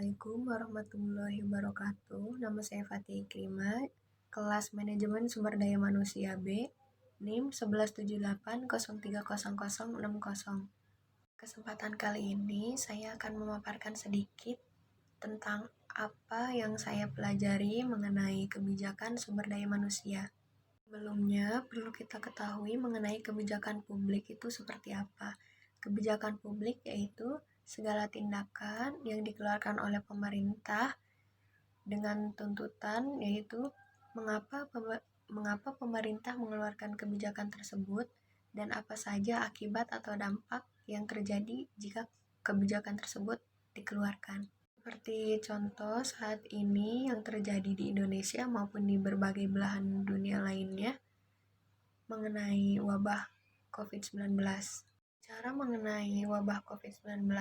Assalamualaikum warahmatullahi wabarakatuh. Nama saya Fatia Ikrimah, kelas Manajemen Sumber Daya Manusia B, NIM 1178030060. Kesempatan kali ini saya akan memaparkan sedikit tentang apa yang saya pelajari mengenai kebijakan sumber daya manusia. Sebelumnya, perlu kita ketahui mengenai kebijakan publik itu seperti apa. Kebijakan publik yaitu segala tindakan yang dikeluarkan oleh pemerintah dengan tuntutan yaitu mengapa pemerintah mengeluarkan kebijakan tersebut dan apa saja akibat atau dampak yang terjadi jika kebijakan tersebut dikeluarkan. Seperti contoh saat ini yang terjadi di Indonesia maupun di berbagai belahan dunia lainnya mengenai wabah COVID-19. Cara mengenai wabah COVID-19,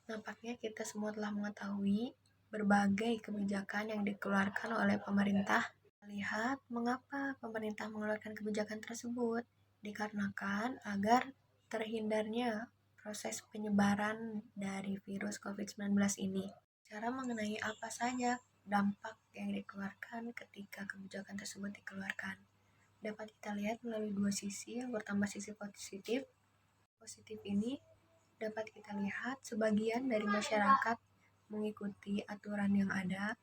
nampaknya kita semua telah mengetahui berbagai kebijakan yang dikeluarkan oleh pemerintah. Lihat mengapa pemerintah mengeluarkan kebijakan tersebut, dikarenakan agar terhindarnya proses penyebaran dari virus COVID-19 ini. Cara mengenai apa saja dampak yang dikeluarkan ketika kebijakan tersebut dikeluarkan dapat kita lihat melalui dua sisi. Yang pertama sisi positif. Positif ini dapat kita lihat sebagian dari masyarakat mengikuti aturan yang ada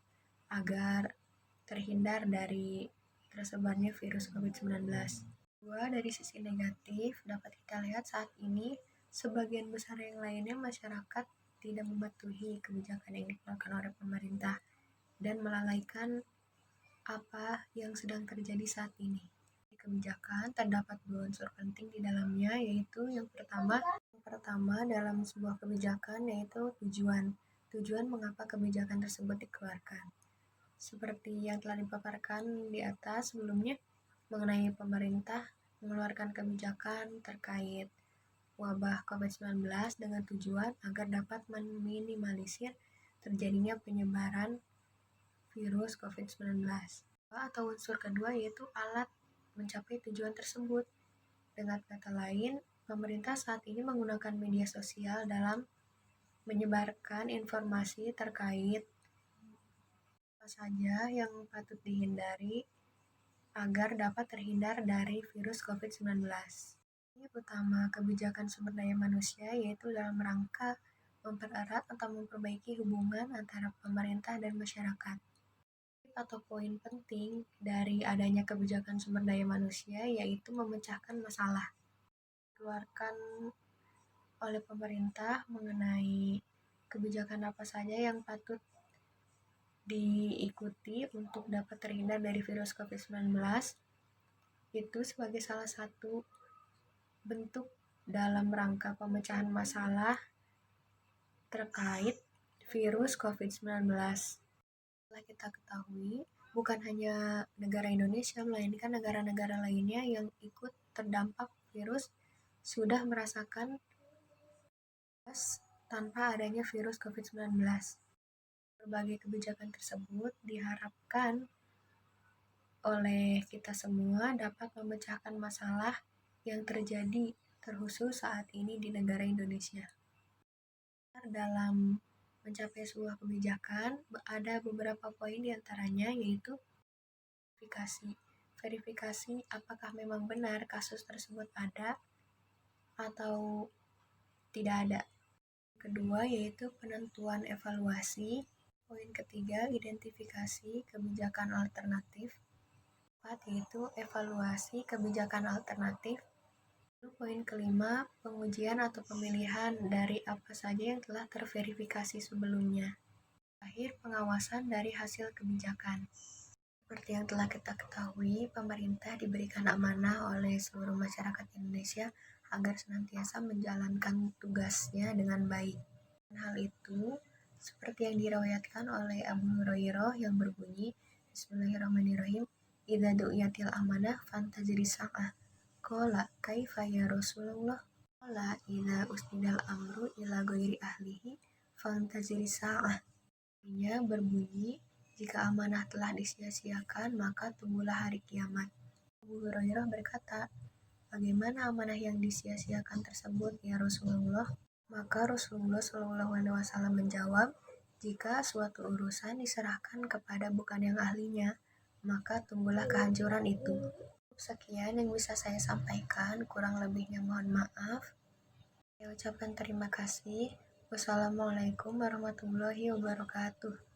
agar terhindar dari tersebarnya virus COVID-19. Dua, dari sisi negatif dapat kita lihat saat ini sebagian besar yang lainnya masyarakat tidak mematuhi kebijakan yang dikeluarkan oleh pemerintah dan melalaikan apa yang sedang terjadi saat ini. Di kebijakan terdapat dua unsur penting di dalamnya, yaitu yang pertama dalam sebuah kebijakan yaitu tujuan mengapa kebijakan tersebut dikeluarkan. Seperti yang telah dipaparkan di atas sebelumnya mengenai pemerintah mengeluarkan kebijakan terkait wabah COVID-19 dengan tujuan agar dapat meminimalisir terjadinya penyebaran virus COVID-19. Atau unsur kedua yaitu alat mencapai tujuan tersebut. Dengan kata lain, pemerintah saat ini menggunakan media sosial dalam menyebarkan informasi terkait apa saja yang patut dihindari agar dapat terhindar dari virus COVID-19. Ini utama kebijakan sumber daya manusia yaitu dalam rangka mempererat atau memperbaiki hubungan antara pemerintah dan masyarakat. Atau poin penting dari adanya kebijakan sumber daya manusia yaitu memecahkan masalah dikeluarkan oleh pemerintah mengenai kebijakan apa saja yang patut diikuti untuk dapat terhindar dari virus COVID-19 itu sebagai salah satu bentuk dalam rangka pemecahan masalah terkait virus COVID-19. Setelah kita ketahui, bukan hanya negara Indonesia, melainkan negara-negara lainnya yang ikut terdampak virus sudah merasakan tanpa adanya virus COVID-19. Berbagai kebijakan tersebut diharapkan oleh kita semua dapat memecahkan masalah yang terjadi terkhusus saat ini di negara Indonesia. Dalam mencapai sebuah kebijakan, ada beberapa poin diantaranya yaitu verifikasi apakah memang benar kasus tersebut ada atau tidak ada. Kedua yaitu penentuan evaluasi. Poin ketiga, identifikasi kebijakan alternatif. Keempat yaitu evaluasi kebijakan alternatif. Poin kelima, pengujian atau pemilihan dari apa saja yang telah terverifikasi sebelumnya. Terakhir, pengawasan dari hasil kebijakan. Seperti yang telah kita ketahui, pemerintah diberikan amanah oleh seluruh masyarakat Indonesia agar senantiasa menjalankan tugasnya dengan baik. Dan hal itu, seperti yang diriwayatkan oleh Abu Hurairah yang berbunyi, Bismillahirrahmanirrahim, idza du'iyatil amanah fantaziri sa'ah. Qala kaifa ya Rasulullah? Qala idza usnidal amru ila ghairi ahlihi fantaziri sa'ah. Artinya berbunyi, jika amanah telah disia-siakan maka tunggulah hari kiamat. Abu Hurairah berkata, bagaimana amanah yang disia-siakan tersebut ya Rasulullah? Maka Rasulullah SAW menjawab, Jika suatu urusan diserahkan kepada bukan yang ahlinya, maka tunggulah kehancuran itu. Sekian yang bisa saya sampaikan, kurang lebihnya mohon maaf. Saya ucapkan terima kasih. Wassalamualaikum warahmatullahi wabarakatuh.